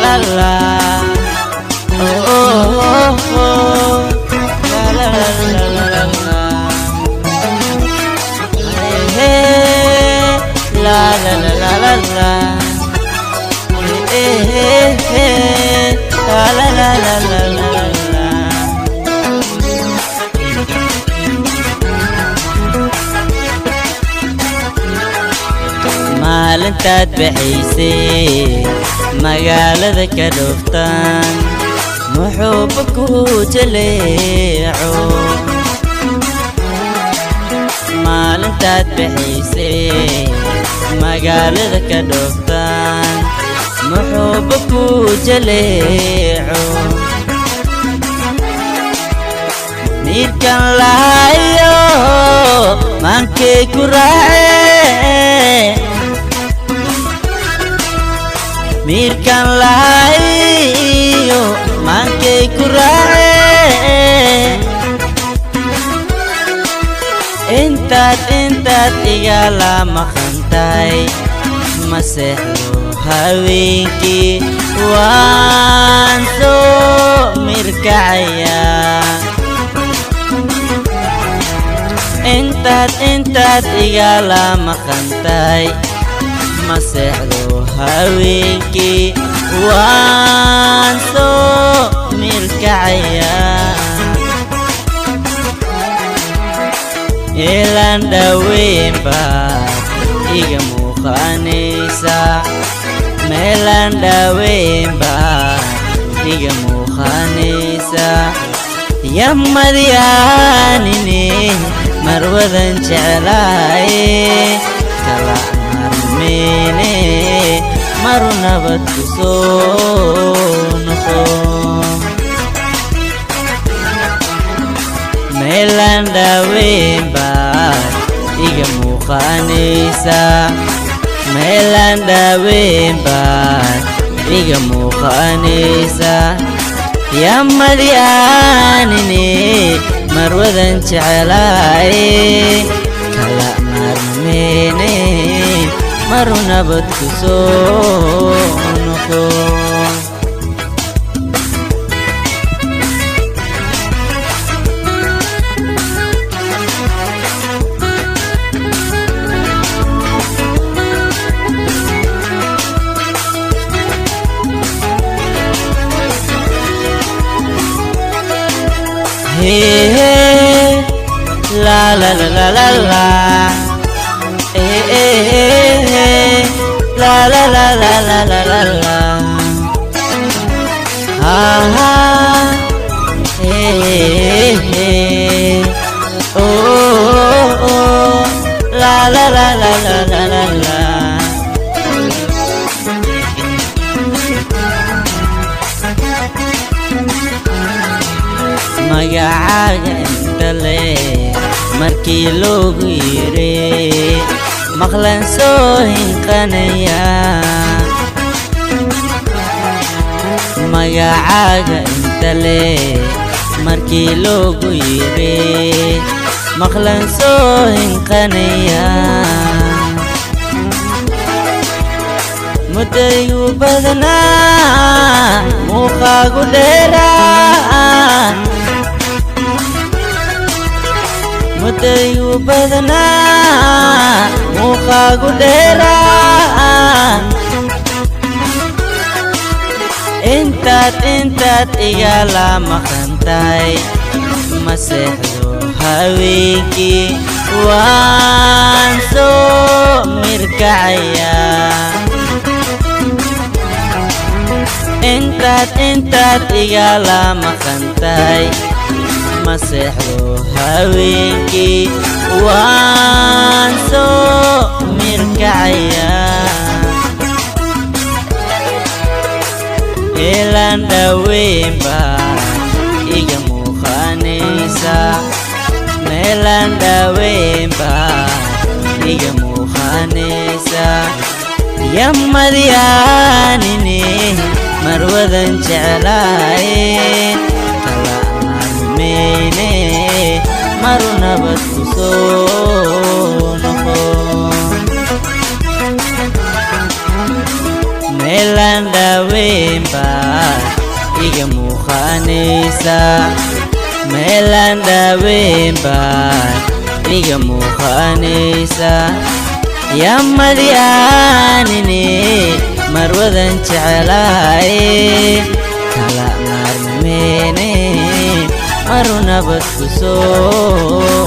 la la. Oh oh oh oh. La la la la la la. Hey, la la la la la la. Hey hey hey. La la la la la la. maalintaad baxaysay magaalada ka dhooftaan muxuuba ku jaleeco maalintaad baxaysay magaalada ka dhooftaan muxuuba ku jaleeco miirkan lahayo maankay ku raacee miirkan lahayo maankay ku raacee intaad igala maqantahay ma seexdo haweenkii waan soo mirkacayaa intaad igala maqantahay ma seexdo haweenkii waan soo mirkacayaa ilaan dhaweyn baad iga muuqanaysaa meelaan dhaweyn baad iga muuqanaysaa yamadyaanine marwadan jeclaaye kala marmeyne maru nabad ku soo noqo meelaan dhaweyn baad iga muuqanaysaa meelaan dhaweyn baad iga muuqanaysaa yamadyaanine marwadan jeclaaye kala marmeyne maru nabad ku soo noqo hey, la la la la la la. Hey, hey, hey, la la la la la la la la. Ah, hey, hey, oh, oh, oh, la la la la la la la la. magacaaga inta leh markii loogu yiri maqlan soo hinqanaya magacaaga inta leh markii loogu yiri maqlan soo hinqanaya muddayu badanaa muuqaagu dheeraa muddayu badanaa muuqaagu dheeraa intaad igala maqantahay ma seexdo haweenkii waan soo mirkacayaa intaad igala maqantahay ma seexdo haweenkii waan soo mirkacayaa ilaan dhaweyn baad iga muuqanaysaa meelaan dhaweyn baad iga muuqanaysaa yamadyaanine marwadan jeclaaye kala marmeyne maru nabad ku soo noqo meelaan dhaweyn baad iga muuqanaysa meelaan dhaweyn baan iga muuqanaysa yaa madyaanine marwadan jecelahay kala maarmeene maru nabad ku soo